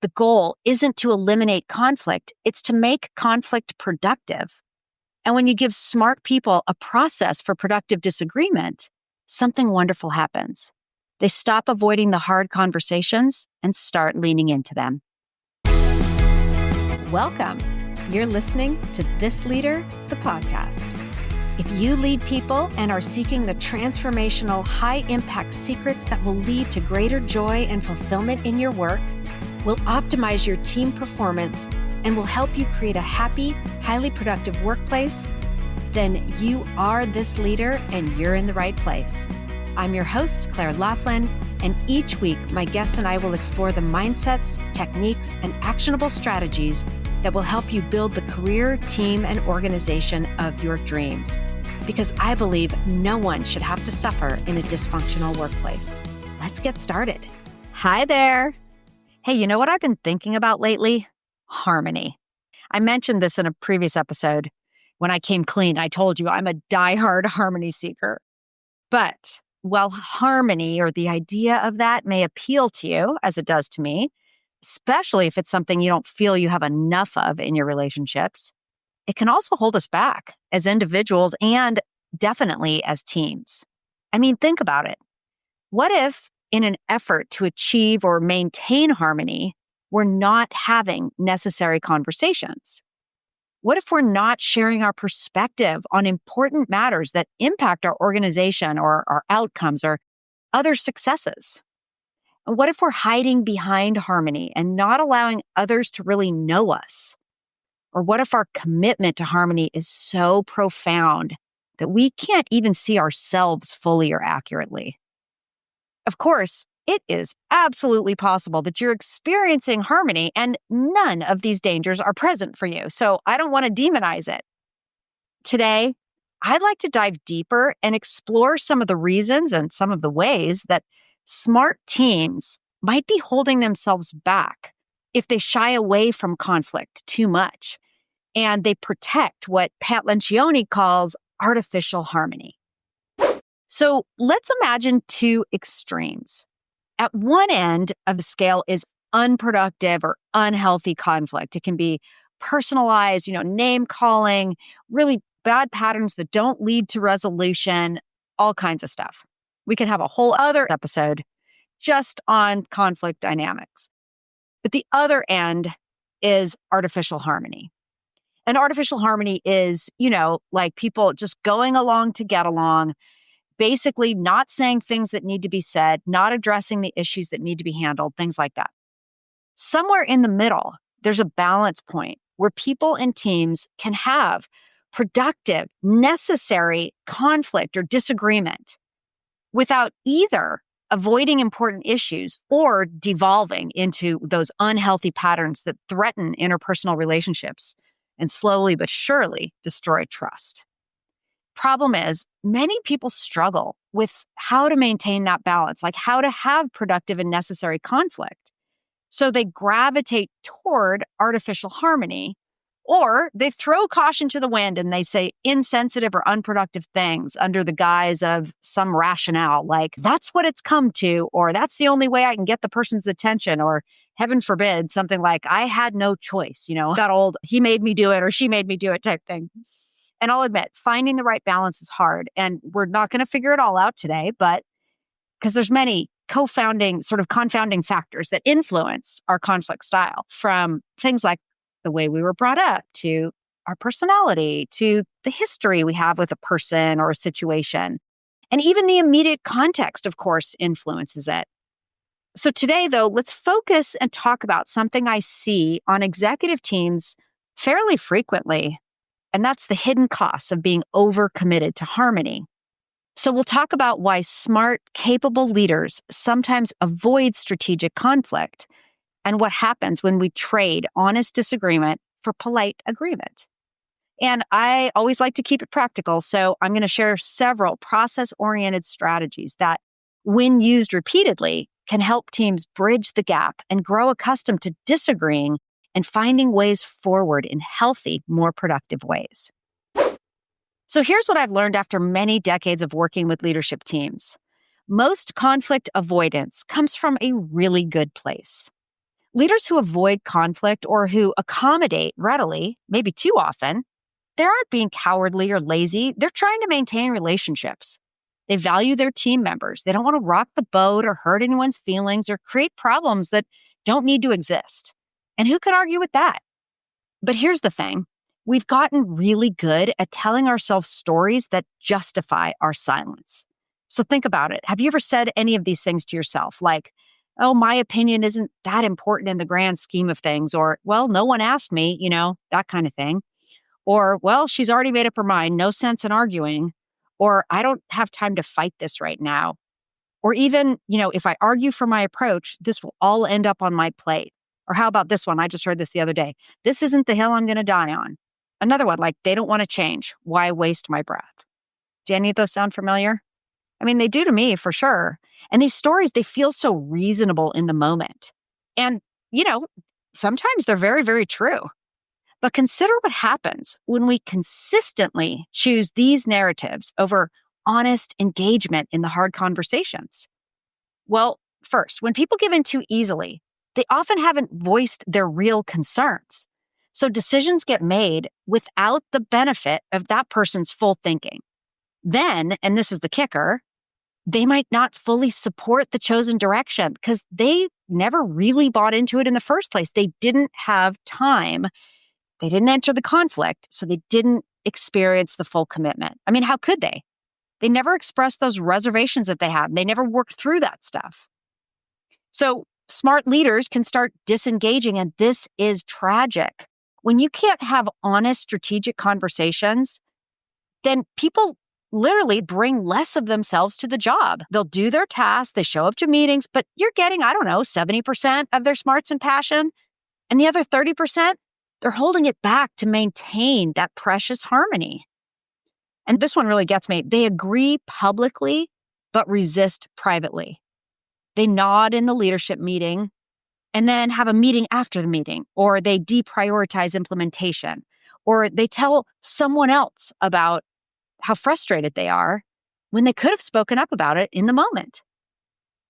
The goal isn't to eliminate conflict, it's to make conflict productive. And when you give smart people a process for productive disagreement, something wonderful happens. They stop avoiding the hard conversations and start leaning into them. Welcome. You're listening to This Leader, the podcast. If you lead people and are seeking the transformational, high-impact secrets that will lead to greater joy and fulfillment in your work, will optimize your team performance, and will help you create a happy, highly productive workplace, then you are this leader and you're in the right place. I'm your host, Claire Laughlin, and each week my guests and I will explore the mindsets, techniques, and actionable strategies that will help you build the career, team, and organization of your dreams. Because I believe no one should have to suffer in a dysfunctional workplace. Let's get started. Hi there. Hey, you know what I've been thinking about lately? Harmony. I mentioned this in a previous episode. When I came clean, I told you I'm a diehard harmony seeker. But while harmony or the idea of that may appeal to you, as it does to me, especially if it's something you don't feel you have enough of in your relationships, it can also hold us back as individuals and definitely as teams. I mean, think about it. What if, in an effort to achieve or maintain harmony, we're not having necessary conversations? What if we're not sharing our perspective on important matters that impact our organization or our outcomes or other successes? And what if we're hiding behind harmony and not allowing others to really know us? Or what if our commitment to harmony is so profound that we can't even see ourselves fully or accurately? Of course, it is absolutely possible that you're experiencing harmony and none of these dangers are present for you. So I don't want to demonize it. Today, I'd like to dive deeper and explore some of the reasons and some of the ways that smart teams might be holding themselves back if they shy away from conflict too much and they protect what Pat Lencioni calls artificial harmony. So let's imagine two extremes. At one end of the scale is unproductive or unhealthy conflict. It can be personalized, name calling, really bad patterns that don't lead to resolution, all kinds of stuff. We can have a whole other episode just on conflict dynamics. But the other end is artificial harmony. And artificial harmony is, like people just going along to get along, basically not saying things that need to be said, not addressing the issues that need to be handled, things like that. Somewhere in the middle, there's a balance point where people and teams can have productive, necessary conflict or disagreement without either avoiding important issues or devolving into those unhealthy patterns that threaten interpersonal relationships and slowly but surely destroy trust. Problem is, many people struggle with how to maintain that balance, like how to have productive and necessary conflict. So they gravitate toward artificial harmony, or they throw caution to the wind and they say insensitive or unproductive things under the guise of some rationale, like that's what it's come to, or that's the only way I can get the person's attention, or heaven forbid, something like I had no choice, that old, he made me do it or she made me do it type thing. And I'll admit, finding the right balance is hard. And we're not going to figure it all out today, but because there's many confounding factors that influence our conflict style, from things like the way we were brought up, to our personality, to the history we have with a person or a situation. And even the immediate context, of course, influences it. So today, though, let's focus and talk about something I see on executive teams fairly frequently. And that's the hidden costs of being overcommitted to harmony. So we'll talk about why smart, capable leaders sometimes avoid strategic conflict and what happens when we trade honest disagreement for polite agreement. And I always like to keep it practical, so I'm going to share several process-oriented strategies that, when used repeatedly, can help teams bridge the gap and grow accustomed to disagreeing and finding ways forward in healthy, more productive ways. So here's what I've learned after many decades of working with leadership teams. Most conflict avoidance comes from a really good place. Leaders who avoid conflict or who accommodate readily, maybe too often, they aren't being cowardly or lazy. They're trying to maintain relationships. They value their team members. They don't want to rock the boat or hurt anyone's feelings or create problems that don't need to exist. And who can argue with that? But here's the thing. We've gotten really good at telling ourselves stories that justify our silence. So think about it. Have you ever said any of these things to yourself? Like, oh, my opinion isn't that important in the grand scheme of things. Or, well, no one asked me, that kind of thing. Or, well, she's already made up her mind. No sense in arguing. Or, I don't have time to fight this right now. Or even, if I argue for my approach, this will all end up on my plate. Or how about this one? I just heard this the other day. This isn't the hill I'm going to die on. Another one, like, they don't want to change. Why waste my breath? Do any of those sound familiar? I mean, they do to me for sure. And these stories, they feel so reasonable in the moment. And, sometimes they're very, very true. But consider what happens when we consistently choose these narratives over honest engagement in the hard conversations. Well, first, when people give in too easily, they often haven't voiced their real concerns. So decisions get made without the benefit of that person's full thinking. Then, and this is the kicker, they might not fully support the chosen direction because they never really bought into it in the first place. They didn't have time. They didn't enter the conflict, so they didn't experience the full commitment. I mean, how could they? They never expressed those reservations that they had. They never worked through that stuff. So smart leaders can start disengaging, and this is tragic. When you can't have honest, strategic conversations, then people literally bring less of themselves to the job. They'll do their tasks, they show up to meetings, but you're getting, 70% of their smarts and passion. And the other 30%, they're holding it back to maintain that precious harmony. And this one really gets me. They agree publicly, but resist privately. They nod in the leadership meeting and then have a meeting after the meeting, or they deprioritize implementation, or they tell someone else about how frustrated they are when they could have spoken up about it in the moment.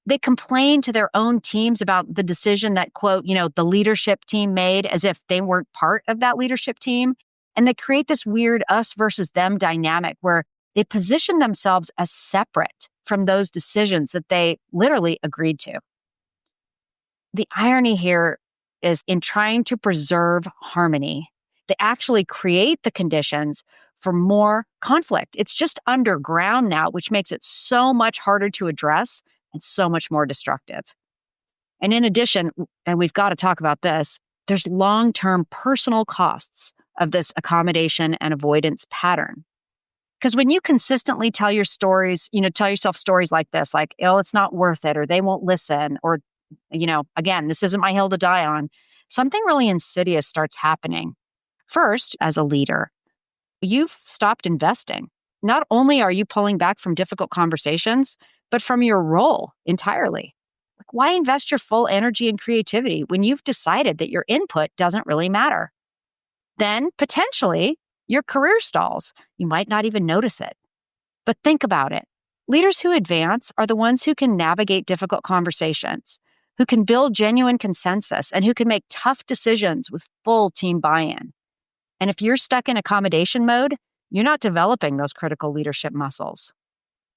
They complain to their own teams about the decision that, quote, the leadership team made as if they weren't part of that leadership team. And they create this weird us versus them dynamic where they position themselves as separate from those decisions that they literally agreed to. The irony here is in trying to preserve harmony, they actually create the conditions for more conflict. It's just underground now, which makes it so much harder to address and so much more destructive. And in addition, and we've got to talk about this, there's long-term personal costs of this accommodation and avoidance pattern. Because when you consistently tell your stories, tell yourself stories like this, like, oh, it's not worth it, or they won't listen, or, again, this isn't my hill to die on, something really insidious starts happening. First, as a leader, you've stopped investing. Not only are you pulling back from difficult conversations, but from your role entirely. Like, why invest your full energy and creativity when you've decided that your input doesn't really matter? Then, potentially, your career stalls. You might not even notice it. But think about it. Leaders who advance are the ones who can navigate difficult conversations, who can build genuine consensus, and who can make tough decisions with full team buy-in. And if you're stuck in accommodation mode, you're not developing those critical leadership muscles.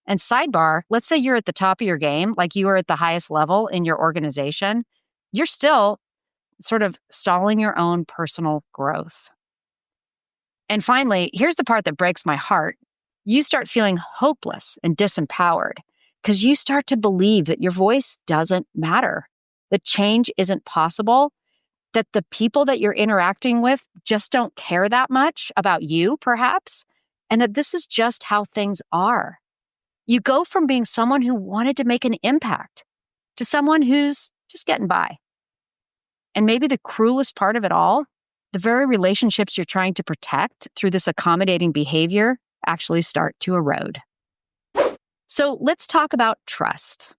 And sidebar, let's say you're at the top of your game, like you are at the highest level in your organization, you're still sort of stalling your own personal growth. And finally, here's the part that breaks my heart. You start feeling hopeless and disempowered because you start to believe that your voice doesn't matter, that change isn't possible, that the people that you're interacting with just don't care that much about you, perhaps, and that this is just how things are. You go from being someone who wanted to make an impact to someone who's just getting by. And maybe the cruelest part of it all, the very relationships you're trying to protect through this accommodating behavior actually start to erode. So let's talk about trust.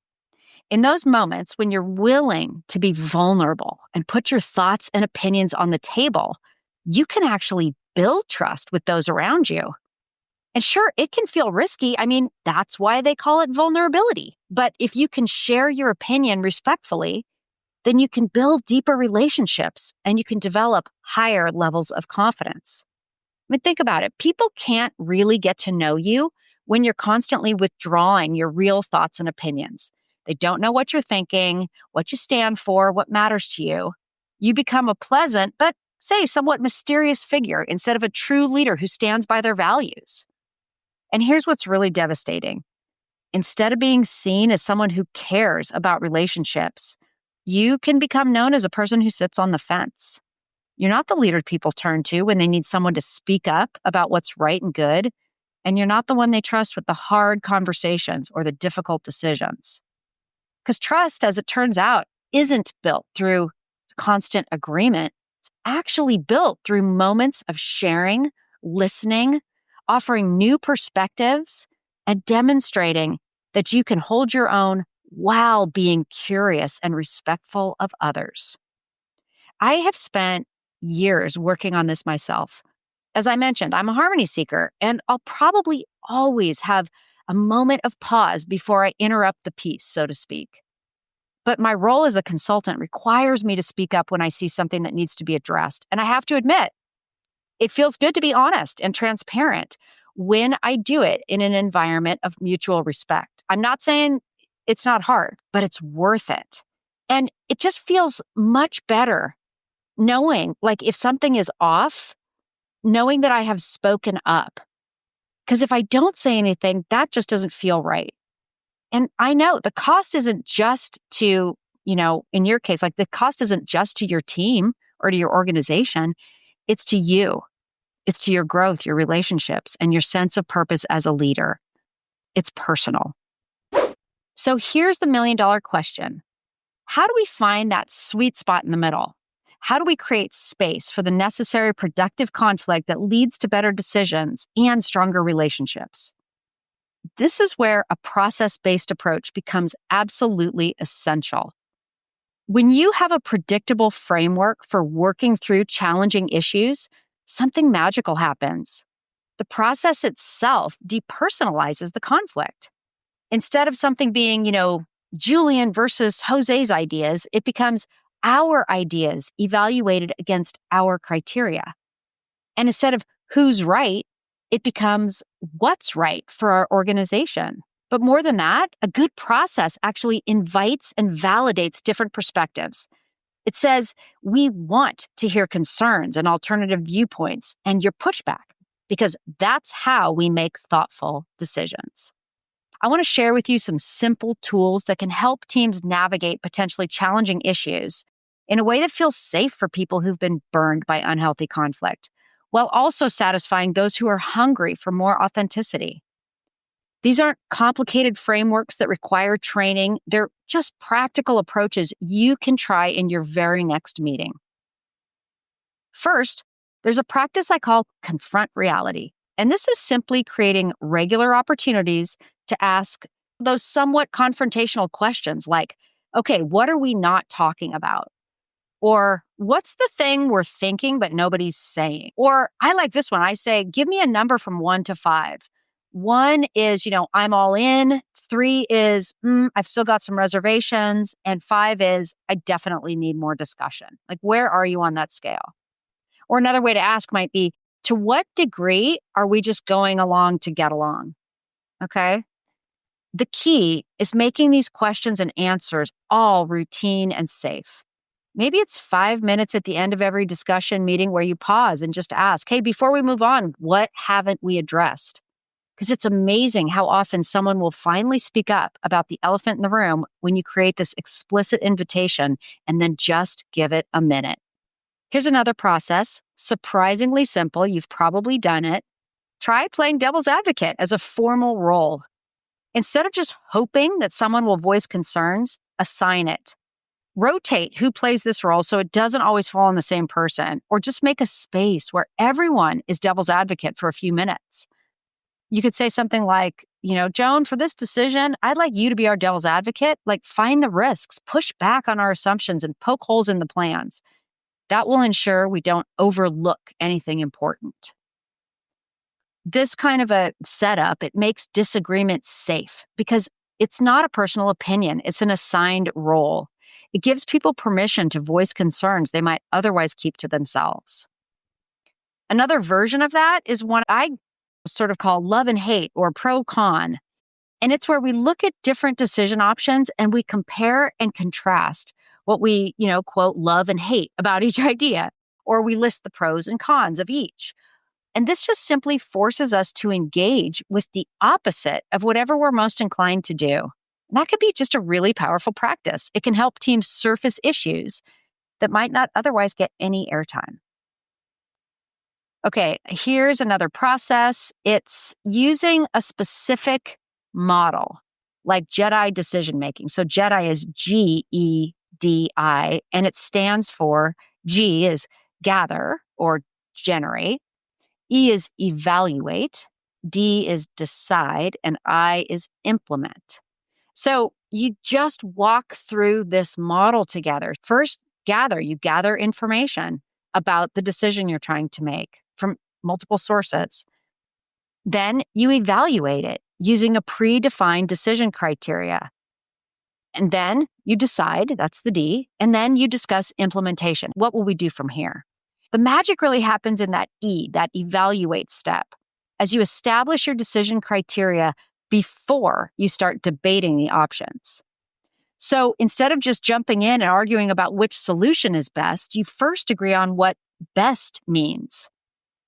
In those moments when you're willing to be vulnerable and put your thoughts and opinions on the table, you can actually build trust with those around you. And sure, it can feel risky. I mean, that's why they call it vulnerability. But if you can share your opinion respectfully, then you can build deeper relationships and you can develop higher levels of confidence. I mean, think about it. People can't really get to know you when you're constantly withdrawing your real thoughts and opinions. They don't know what you're thinking, what you stand for, what matters to you. You become a pleasant, but say somewhat mysterious figure instead of a true leader who stands by their values. And here's what's really devastating. Instead of being seen as someone who cares about relationships, you can become known as a person who sits on the fence. You're not the leader people turn to when they need someone to speak up about what's right and good, and you're not the one they trust with the hard conversations or the difficult decisions. Because trust, as it turns out, isn't built through constant agreement. It's actually built through moments of sharing, listening, offering new perspectives, and demonstrating that you can hold your own while being curious and respectful of others. I have spent years working on this myself. As I mentioned, I'm a harmony seeker, and I'll probably always have a moment of pause before I interrupt the piece, so to speak. But my role as a consultant requires me to speak up when I see something that needs to be addressed. And I have to admit, it feels good to be honest and transparent when I do it in an environment of mutual respect. I'm not saying it's not hard, but it's worth it. And it just feels much better knowing, like, if something is off, knowing that I have spoken up. Because if I don't say anything, that just doesn't feel right. And I know the cost isn't just to, in your case, like the cost isn't just to your team or to your organization. It's to you. It's to your growth, your relationships, and your sense of purpose as a leader. It's personal. So here's the million-dollar question. How do we find that sweet spot in the middle? How do we create space for the necessary productive conflict that leads to better decisions and stronger relationships? This is where a process-based approach becomes absolutely essential. When you have a predictable framework for working through challenging issues, something magical happens. The process itself depersonalizes the conflict. Instead of something being, Julian versus Jose's ideas, it becomes our ideas evaluated against our criteria. And instead of who's right, it becomes what's right for our organization. But more than that, a good process actually invites and validates different perspectives. It says, we want to hear concerns and alternative viewpoints and your pushback, because that's how we make thoughtful decisions. I want to share with you some simple tools that can help teams navigate potentially challenging issues in a way that feels safe for people who've been burned by unhealthy conflict, while also satisfying those who are hungry for more authenticity. These aren't complicated frameworks that require training. They're just practical approaches you can try in your very next meeting. First, there's a practice I call confront reality. And this is simply creating regular opportunities to ask those somewhat confrontational questions like, okay, what are we not talking about? Or what's the thing we're thinking but nobody's saying? Or I like this one. I say, give me a number from 1 to 5. 1 is, I'm all in. 3 is, I've still got some reservations. And 5 is, I definitely need more discussion. Like, where are you on that scale? Or another way to ask might be, to what degree are we just going along to get along? Okay. The key is making these questions and answers all routine and safe. Maybe it's 5 minutes at the end of every discussion meeting where you pause and just ask, hey, before we move on, what haven't we addressed? Because it's amazing how often someone will finally speak up about the elephant in the room when you create this explicit invitation and then just give it a minute. Here's another process, surprisingly simple. You've probably done it. Try playing devil's advocate as a formal role. Instead of just hoping that someone will voice concerns, assign it. Rotate who plays this role so it doesn't always fall on the same person, or just make a space where everyone is devil's advocate for a few minutes. You could say something like, Joan, for this decision, I'd like you to be our devil's advocate. Like, find the risks, push back on our assumptions, and poke holes in the plans. That will ensure we don't overlook anything important. This kind of a setup, it makes disagreement safe because it's not a personal opinion. It's an assigned role. It gives people permission to voice concerns they might otherwise keep to themselves. Another version of that is one I sort of call love and hate or pro-con. And it's where we look at different decision options and we compare and contrast what we, quote, love and hate about each idea, or we list the pros and cons of each. And this just simply forces us to engage with the opposite of whatever we're most inclined to do. And that could be just a really powerful practice. It can help teams surface issues that might not otherwise get any airtime. Okay, here's another process. It's using a specific model, like Jedi decision making. So Jedi is GEDI, and it stands for G is gather or generate, E is evaluate, D is decide, and I is implement. So you just walk through this model together. First, you gather information about the decision you're trying to make from multiple sources. Then you evaluate it using a predefined decision criteria. And then you decide, that's the D, and then you discuss implementation. What will we do from here? The magic really happens in that E, that evaluate step, as you establish your decision criteria before you start debating the options. So instead of just jumping in and arguing about which solution is best, you first agree on what best means.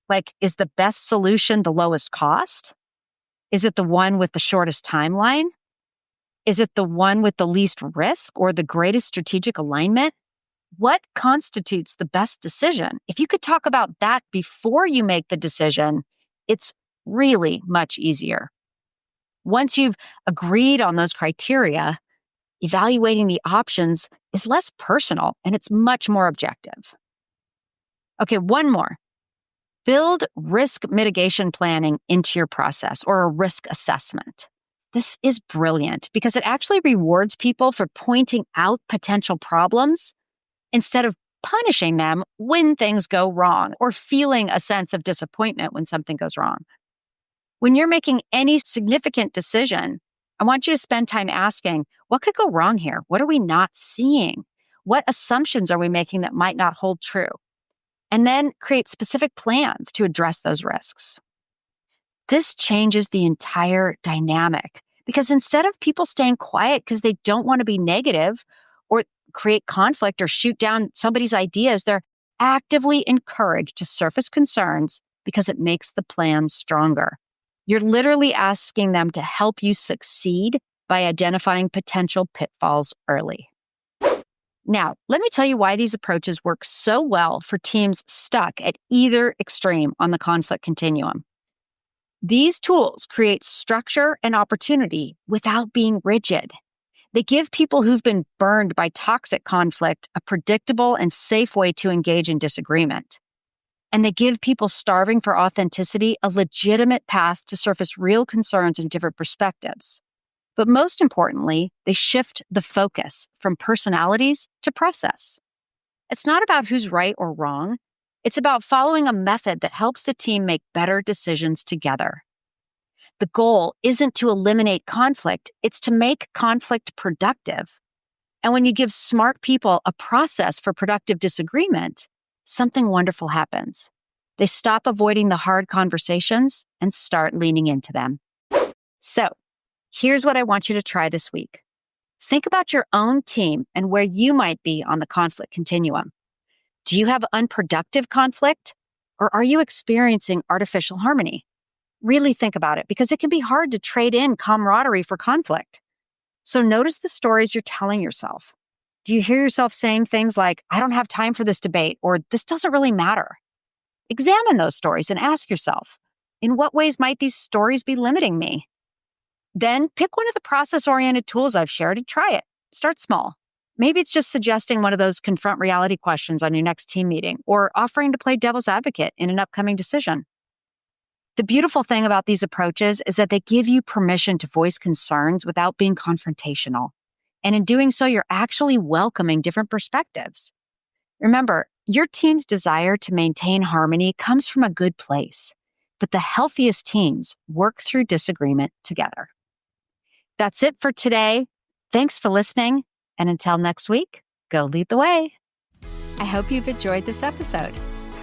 Like, is the best solution the lowest cost? Is it the one with the shortest timeline? Is it the one with the least risk or the greatest strategic alignment? What constitutes the best decision? If you could talk about that before you make the decision, it's really much easier. Once you've agreed on those criteria, evaluating the options is less personal and it's much more objective. Okay, one more. Build risk mitigation planning into your process or a risk assessment. This is brilliant because it actually rewards people for pointing out potential problems instead of punishing them when things go wrong or feeling a sense of disappointment when something goes wrong. When you're making any significant decision, I want you to spend time asking, what could go wrong here? What are we not seeing? What assumptions are we making that might not hold true? And then create specific plans to address those risks. This changes the entire dynamic because instead of people staying quiet because they don't want to be negative or create conflict or shoot down somebody's ideas, they're actively encouraged to surface concerns because it makes the plan stronger. You're literally asking them to help you succeed by identifying potential pitfalls early. Now, let me tell you why these approaches work so well for teams stuck at either extreme on the conflict continuum. These tools create structure and opportunity without being rigid. They give people who've been burned by toxic conflict a predictable and safe way to engage in disagreement. And they give people starving for authenticity a legitimate path to surface real concerns and different perspectives. But most importantly, they shift the focus from personalities to process. It's not about who's right or wrong. It's about following a method that helps the team make better decisions together. The goal isn't to eliminate conflict, it's to make conflict productive. And when you give smart people a process for productive disagreement, something wonderful happens. They stop avoiding the hard conversations and start leaning into them. So, here's what I want you to try this week. Think about your own team and where you might be on the conflict continuum. Do you have unproductive conflict, or are you experiencing artificial harmony? Really think about it because it can be hard to trade in camaraderie for conflict. So notice the stories you're telling yourself. Do you hear yourself saying things like, I don't have time for this debate, or this doesn't really matter? Examine those stories and ask yourself, in what ways might these stories be limiting me? Then pick one of the process-oriented tools I've shared and try it. Start small. Maybe it's just suggesting one of those confront reality questions on your next team meeting or offering to play devil's advocate in an upcoming decision. The beautiful thing about these approaches is that they give you permission to voice concerns without being confrontational. And in doing so, you're actually welcoming different perspectives. Remember, your team's desire to maintain harmony comes from a good place, but the healthiest teams work through disagreement together. That's it for today. Thanks for listening, and until next week, go lead the way. I hope you've enjoyed this episode.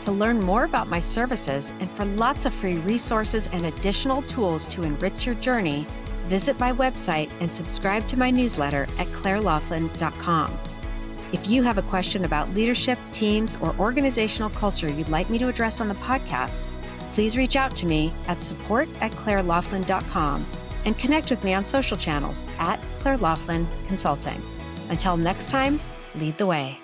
To learn more about my services and for lots of free resources and additional tools to enrich your journey, visit my website and subscribe to my newsletter at clairelaughlin.com. If you have a question about leadership, teams, or organizational culture you'd like me to address on the podcast, please reach out to me at support@clairelaughlin.com and connect with me on social channels @ClaireLaughlin Consulting. Until next time, lead the way.